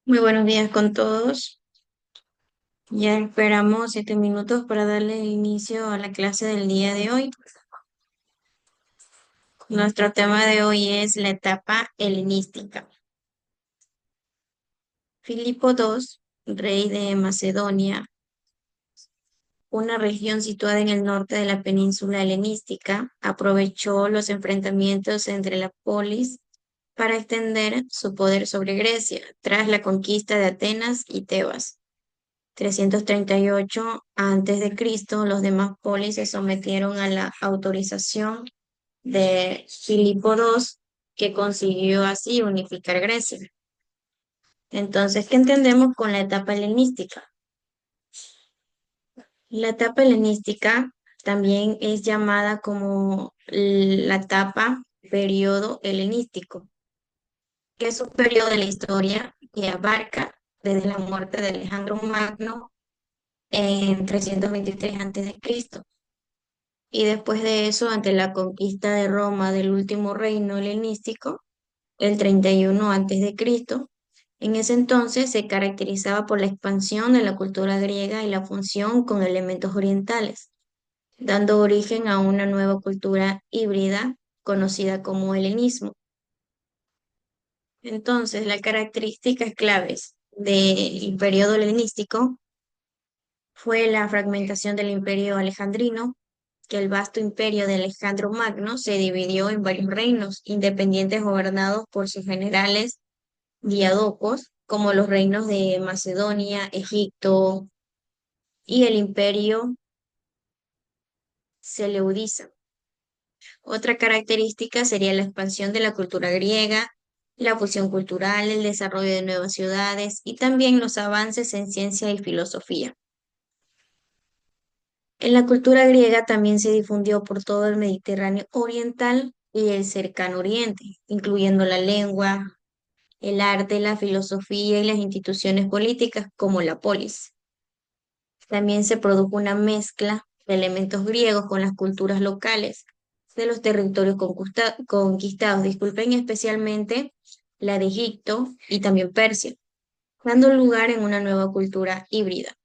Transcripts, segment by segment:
Muy buenos días con todos. Ya esperamos 7 minutos para darle inicio a la clase del día de hoy. Nuestro tema de hoy es la etapa helenística. Filipo II, rey de Macedonia, una región situada en el norte de la península helenística, aprovechó los enfrentamientos entre la polis para extender su poder sobre Grecia tras la conquista de Atenas y Tebas. 338 a.C., los demás polis se sometieron a la autorización de Filipo II, que consiguió así unificar Grecia. Entonces, ¿qué entendemos con la etapa helenística? La etapa helenística también es llamada como la etapa periodo helenístico, que es un periodo de la historia que abarca desde la muerte de Alejandro Magno en 323 a.C. Y después de eso, ante la conquista de Roma del último reino helenístico, el 31 a.C., en ese entonces se caracterizaba por la expansión de la cultura griega y la función con elementos orientales, dando origen a una nueva cultura híbrida conocida como helenismo. Entonces, las características claves del periodo helenístico fue la fragmentación del imperio alejandrino, que el vasto imperio de Alejandro Magno se dividió en varios reinos independientes gobernados por sus generales diadocos, como los reinos de Macedonia, Egipto y el imperio Seleucida. Otra característica sería la expansión de la cultura griega, la fusión cultural, el desarrollo de nuevas ciudades y también los avances en ciencia y filosofía. En la cultura griega también se difundió por todo el Mediterráneo oriental y el cercano oriente, incluyendo la lengua, el arte, la filosofía y las instituciones políticas como la polis. También se produjo una mezcla de elementos griegos con las culturas locales de los territorios conquistados, disculpen, especialmente la de Egipto y también Persia, dando lugar en una nueva cultura híbrida.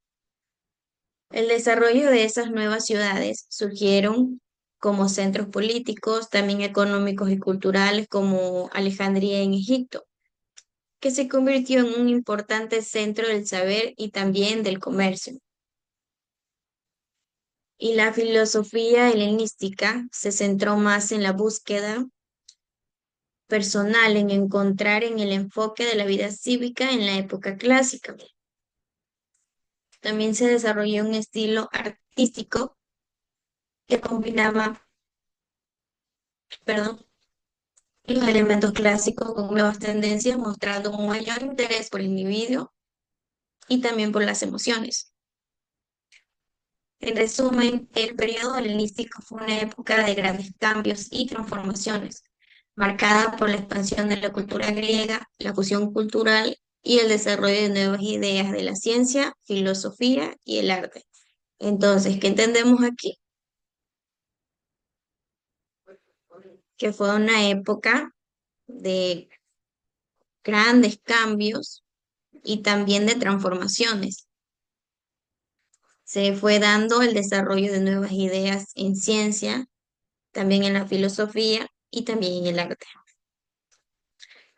El desarrollo de esas nuevas ciudades surgieron como centros políticos, también económicos y culturales, como Alejandría en Egipto, que se convirtió en un importante centro del saber y también del comercio. Y la filosofía helenística se centró más en la búsqueda personal, en encontrar en el enfoque de la vida cívica en la época clásica. También se desarrolló un estilo artístico que combinaba, perdón, los elementos clásicos con nuevas tendencias, mostrando un mayor interés por el individuo y también por las emociones. En resumen, el periodo helenístico fue una época de grandes cambios y transformaciones, marcada por la expansión de la cultura griega, la fusión cultural y el desarrollo de nuevas ideas de la ciencia, filosofía y el arte. Entonces, ¿qué entendemos aquí? Que fue una época de grandes cambios y también de transformaciones. Se fue dando el desarrollo de nuevas ideas en ciencia, también en la filosofía y también en el arte.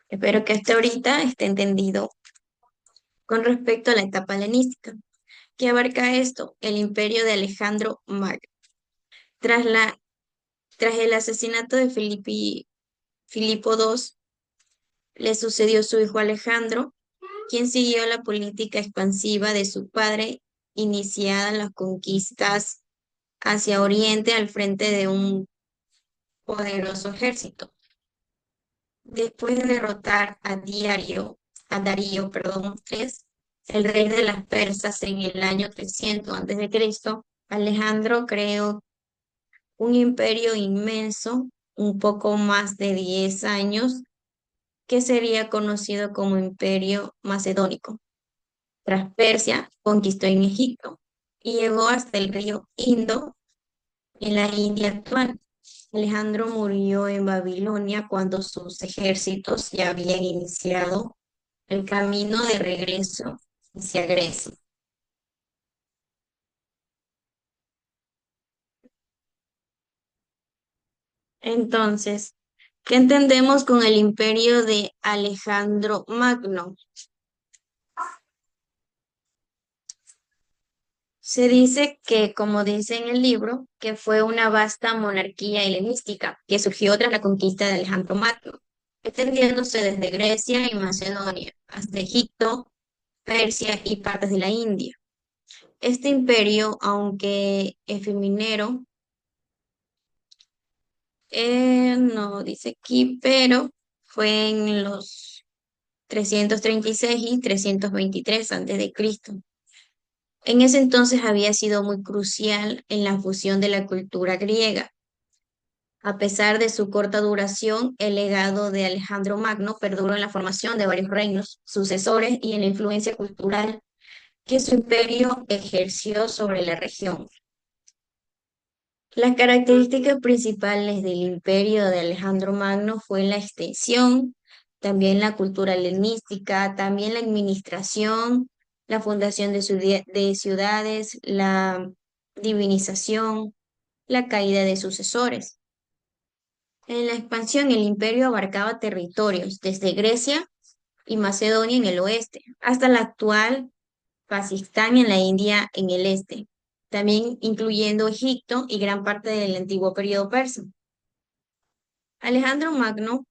Espero que hasta ahorita esté entendido con respecto a la etapa helenística. ¿Qué abarca esto? El imperio de Alejandro Magno. Tras, la, tras el asesinato de Filipo II, le sucedió su hijo Alejandro, quien siguió la política expansiva de su padre, iniciada las conquistas hacia Oriente al frente de un poderoso ejército. Después de derrotar a Darío, el rey de las persas en el año 300 a.C., Alejandro creó un imperio inmenso, un poco más de 10 años, que sería conocido como Imperio Macedónico. Tras Persia, conquistó en Egipto y llegó hasta el río Indo en la India actual. Alejandro murió en Babilonia cuando sus ejércitos ya habían iniciado el camino de regreso hacia Grecia. Entonces, ¿qué entendemos con el imperio de Alejandro Magno? Se dice que, como dice en el libro, que fue una vasta monarquía helenística que surgió tras la conquista de Alejandro Magno, extendiéndose desde Grecia y Macedonia hasta Egipto, Persia y partes de la India. Este imperio, aunque efeminero, no dice aquí, pero fue en los 336 y 323 a.C. En ese entonces había sido muy crucial en la fusión de la cultura griega. A pesar de su corta duración, el legado de Alejandro Magno perduró en la formación de varios reinos sucesores y en la influencia cultural que su imperio ejerció sobre la región. Las características principales del imperio de Alejandro Magno fue la extensión, también la cultura helenística, también la administración, la fundación de ciudades, la divinización, la caída de sucesores. En la expansión, el imperio abarcaba territorios desde Grecia y Macedonia en el oeste, hasta la actual Pakistán en la India en el este, también incluyendo Egipto y gran parte del antiguo periodo persa. Alejandro Magno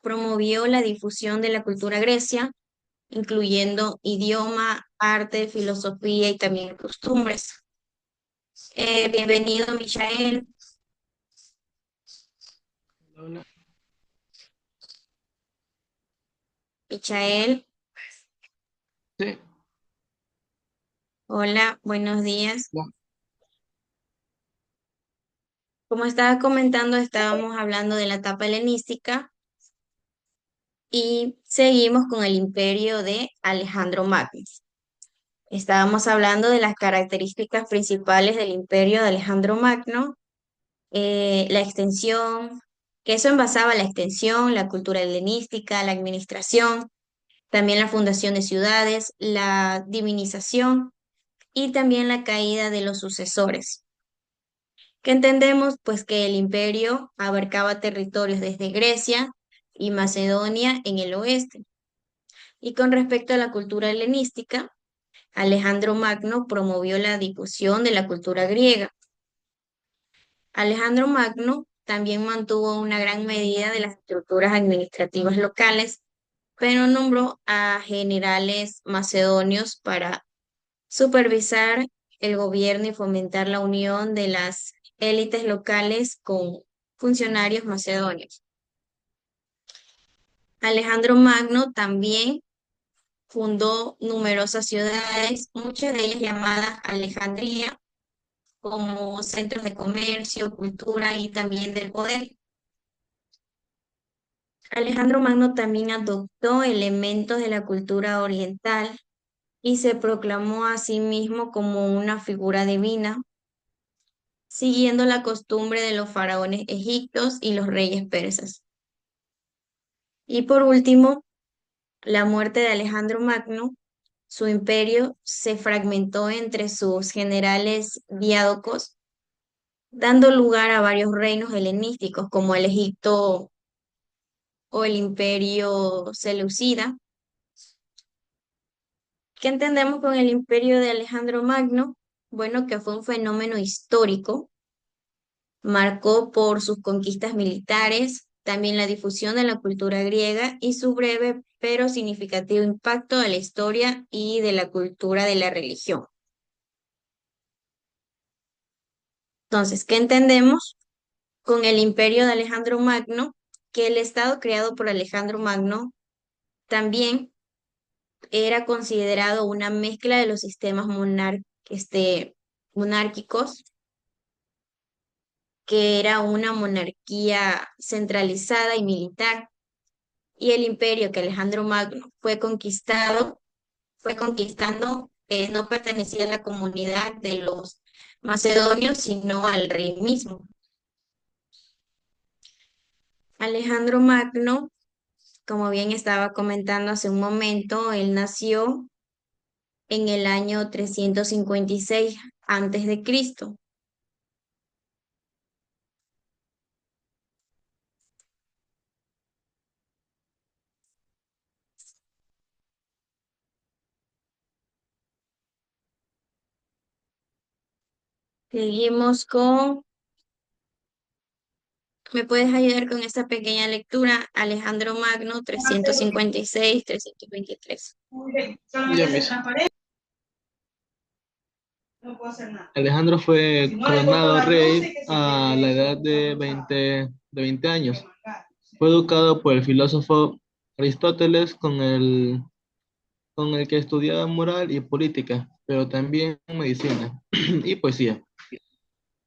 promovió la difusión de la cultura grecia, incluyendo idioma, arte, filosofía y también costumbres. Bienvenido, Michael. Hola. Michael, Sí, hola, buenos días. ya, Como estaba comentando, estábamos hablando de la etapa helenística y seguimos con el imperio de Alejandro Magno. Estábamos hablando de las características principales del imperio de Alejandro Magno, la extensión, que eso envasaba la extensión, la cultura helenística, la administración, también la fundación de ciudades, la divinización y también la caída de los sucesores. ¿Qué entendemos? Pues que el imperio abarcaba territorios desde Grecia y Macedonia en el oeste. Y con respecto a la cultura helenística, Alejandro Magno promovió la difusión de la cultura griega. Alejandro Magno también mantuvo una gran medida de las estructuras administrativas locales, pero nombró a generales macedonios para supervisar el gobierno y fomentar la unión de las élites locales con funcionarios macedonios. Alejandro Magno también fundó numerosas ciudades, muchas de ellas llamadas Alejandría, como centros de comercio, cultura y también del poder. Alejandro Magno también adoptó elementos de la cultura oriental y se proclamó a sí mismo como una figura divina, siguiendo la costumbre de los faraones egipcios y los reyes persas. Y por último, la muerte de Alejandro Magno, su imperio se fragmentó entre sus generales diádocos, dando lugar a varios reinos helenísticos como el Egipto o el imperio seleucida. ¿Qué entendemos con el imperio de Alejandro Magno? Bueno, que fue un fenómeno histórico, marcó por sus conquistas militares, también la difusión de la cultura griega y su breve pero significativo impacto en la historia y de la cultura de la religión. Entonces, ¿qué entendemos con el imperio de Alejandro Magno? Que el Estado creado por Alejandro Magno también era considerado una mezcla de los sistemas monárquicos, que era una monarquía centralizada y militar, y el imperio que Alejandro Magno fue conquistando, no pertenecía a la comunidad de los macedonios, sino al rey mismo. Alejandro Magno Como bien estaba comentando hace un momento, él nació en el año 356 antes de Cristo. Seguimos con, ¿me puedes ayudar con esta pequeña lectura? Alejandro Magno, 356-323. Ya mismo. Alejandro fue coronado rey a la edad de 20 años. Fue educado por el filósofo Aristóteles con el que estudiaba moral y política, pero también medicina y poesía.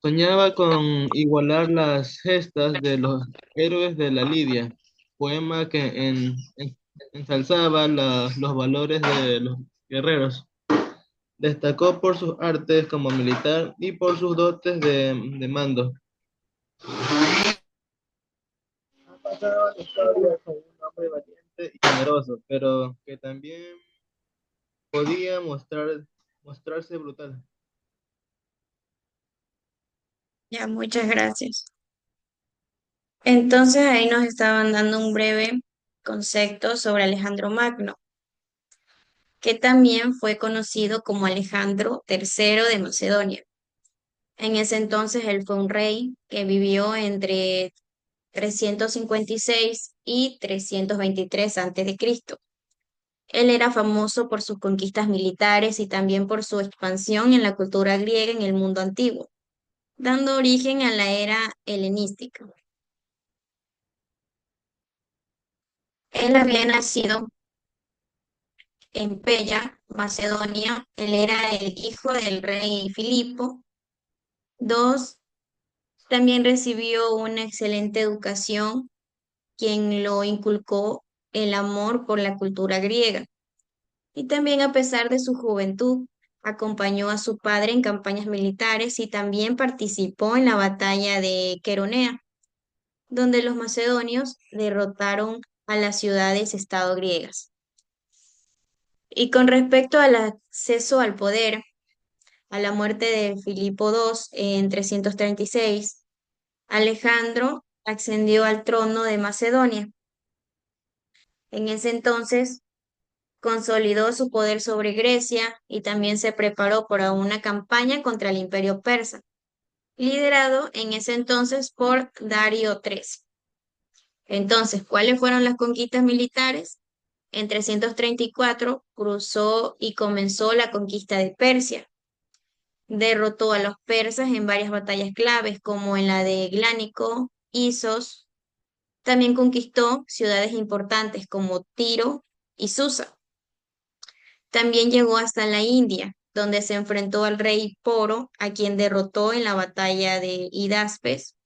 Soñaba con igualar las gestas de los héroes de la Lidia, poema que ensalzaba los valores de los guerreros. Destacó por sus artes como militar y por sus dotes de mando. Ha pasado a la historia como un hombre valiente y generoso, pero que también podía mostrarse brutal. Ya, muchas gracias. Entonces ahí nos estaban dando un breve concepto sobre Alejandro Magno, que también fue conocido como Alejandro III de Macedonia. En ese entonces él fue un rey que vivió entre 356 y 323 a.C. Él era famoso por sus conquistas militares y también por su expansión en la cultura griega en el mundo antiguo, dando origen a la era helenística. Él había nacido en Pella, Macedonia. Él era el hijo del rey Filipo. Dos, también recibió una excelente educación, quien lo inculcó el amor por la cultura griega. Y también a pesar de su juventud, acompañó a su padre en campañas militares y también participó en la batalla de Queronea, donde los macedonios derrotaron a las ciudades-estado griegas. Y con respecto al acceso al poder, a la muerte de Filipo II en 336, Alejandro ascendió al trono de Macedonia. En ese entonces consolidó su poder sobre Grecia y también se preparó para una campaña contra el imperio persa, liderado en ese entonces por Darío III. Entonces, ¿cuáles fueron las conquistas militares? En 334 cruzó y comenzó la conquista de Persia. Derrotó a los persas en varias batallas claves, como en la de Glánico, Isos. También conquistó ciudades importantes como Tiro y Susa. También llegó hasta la India, donde se enfrentó al rey Poro, a quien derrotó en la batalla de Hidaspes.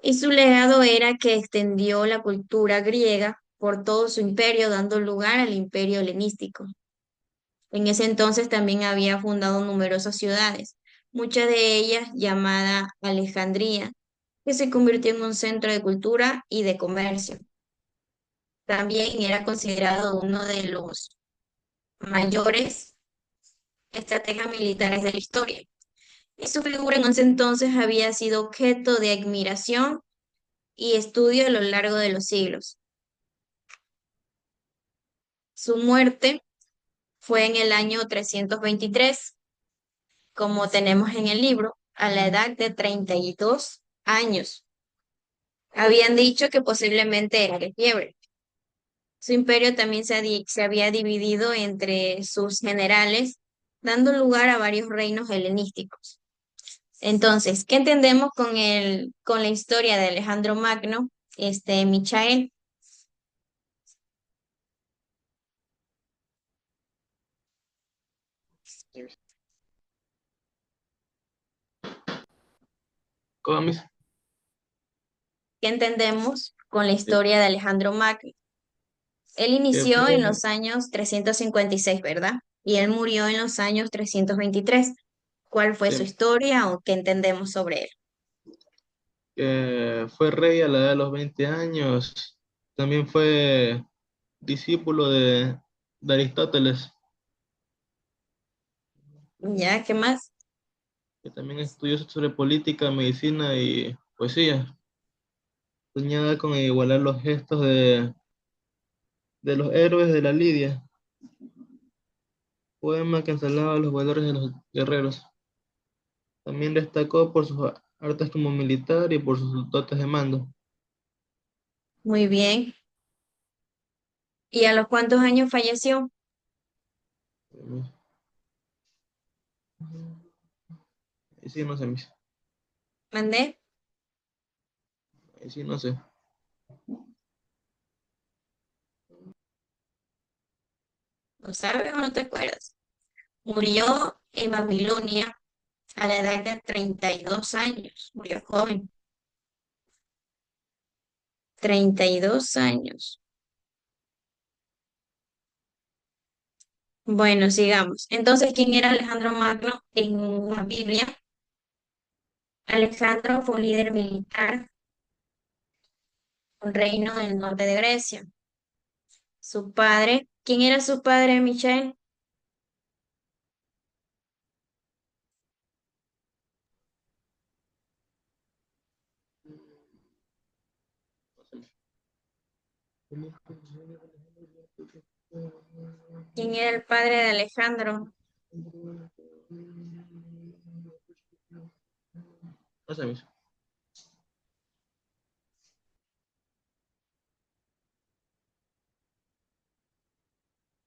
Y su legado era que extendió la cultura griega por todo su imperio, dando lugar al imperio helenístico. En ese entonces también había fundado numerosas ciudades, muchas de ellas llamada Alejandría, que se convirtió en un centro de cultura y de comercio. También era considerado uno de los mayores estrategas militares de la historia. Y su figura en ese entonces había sido objeto de admiración y estudio a lo largo de los siglos. Su muerte fue en el año 323, como tenemos en el libro, a la edad de 32 años. Habían dicho que posiblemente era de fiebre. Su imperio también se había dividido entre sus generales, dando lugar a varios reinos helenísticos. Entonces, ¿qué entendemos con la historia de Alejandro Magno, Michael? Cómics, ¿Qué entendemos con la historia de Alejandro Magno? Él que inició en fue, los años 356, ¿verdad? Y él murió en los años 323. ¿Cuál fue su sí, historia o qué entendemos sobre él? que fue rey a la edad de los 20 años. También fue discípulo de Aristóteles, ¿Ya? ¿Qué más? que también estudió sobre política, medicina y poesía. Soñaba con igualar los gestos de los héroes de la Lidia, poema que ensalzaba los valores de los guerreros. También destacó por sus artes como militar y por sus dotes de mando. Muy bien. ¿Y a los cuántos años falleció? Ahí sí no sé, ¿Mandé? ahí sí no sé. ¿No sabes o no te acuerdas? Murió en Babilonia a la edad de 32 años. Murió joven. 32 años. Bueno, sigamos. Entonces, ¿quién era Alejandro Magno en la Biblia? Alejandro fue un líder militar, un reino del norte de Grecia. Su padre, ¿quién era su padre, Michelle? ¿Quién era el padre de Alejandro? No sé,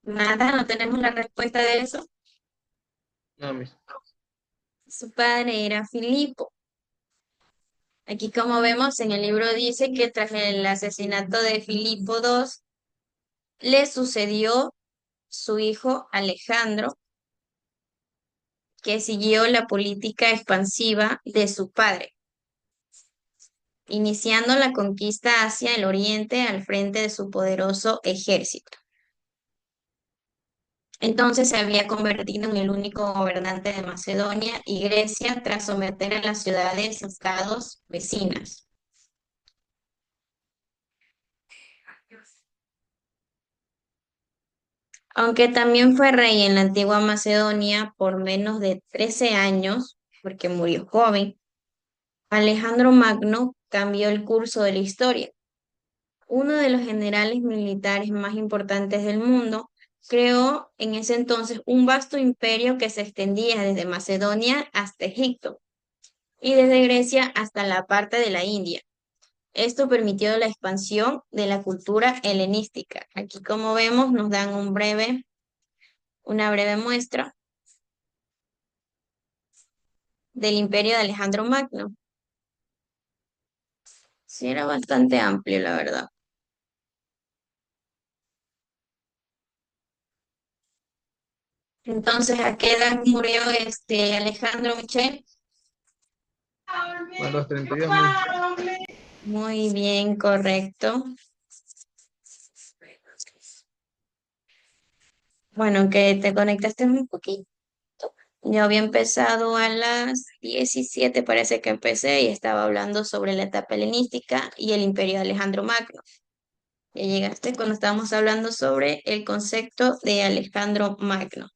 Nada, no tenemos la respuesta de eso. no, Su padre era Filipo. Aquí, como vemos en el libro, dice que tras el asesinato de Filipo II, le sucedió su hijo Alejandro, que siguió la política expansiva de su padre, iniciando la conquista hacia el oriente al frente de su poderoso ejército. Entonces se había convertido en el único gobernante de Macedonia y Grecia tras someter a las ciudades estados vecinas. Aunque también fue rey en la antigua Macedonia por menos de 13 años, porque murió joven, Alejandro Magno cambió el curso de la historia. Uno de los generales militares más importantes del mundo, creó en ese entonces un vasto imperio que se extendía desde Macedonia hasta Egipto y desde Grecia hasta la parte de la India. Esto permitió la expansión de la cultura helenística. Aquí, como vemos, nos dan una breve muestra del imperio de Alejandro Magno. Sí, era bastante amplio, la verdad. Entonces, ¿a qué edad murió este Alejandro Michel? a los 32 mil. Muy bien, correcto. Bueno, que te conectaste un poquito. Yo había empezado a las 17, parece que empecé, y estaba hablando sobre la etapa helenística y el imperio de Alejandro Magno. Ya llegaste cuando estábamos hablando sobre el concepto de Alejandro Magno.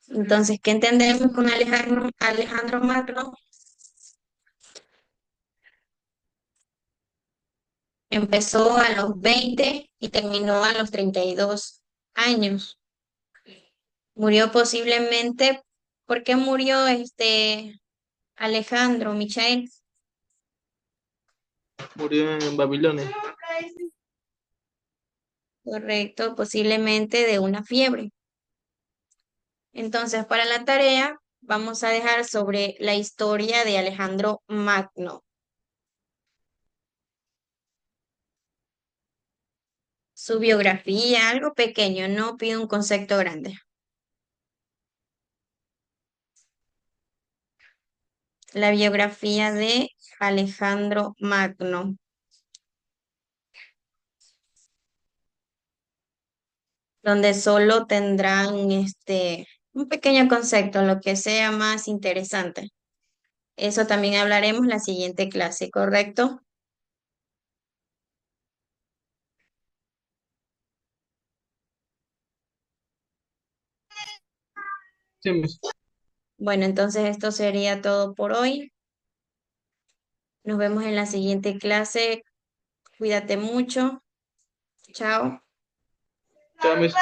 Entonces, ¿qué entendemos con Alejandro Magno? Empezó a los 20 y terminó a los 32 años. Murió posiblemente, ¿por qué murió este Alejandro Michael? Murió en Babilonia. Correcto, posiblemente de una fiebre. Entonces, para la tarea, vamos a dejar sobre la historia de Alejandro Magno, su biografía, algo pequeño, no pido un concepto grande. La biografía de Alejandro Magno, donde solo tendrán un pequeño concepto, lo que sea más interesante. Eso también hablaremos en la siguiente clase, ¿correcto? Sí, Miss. Bueno, entonces esto sería todo por hoy. Nos vemos en la siguiente clase. Cuídate mucho. Chao. Chao, Miss.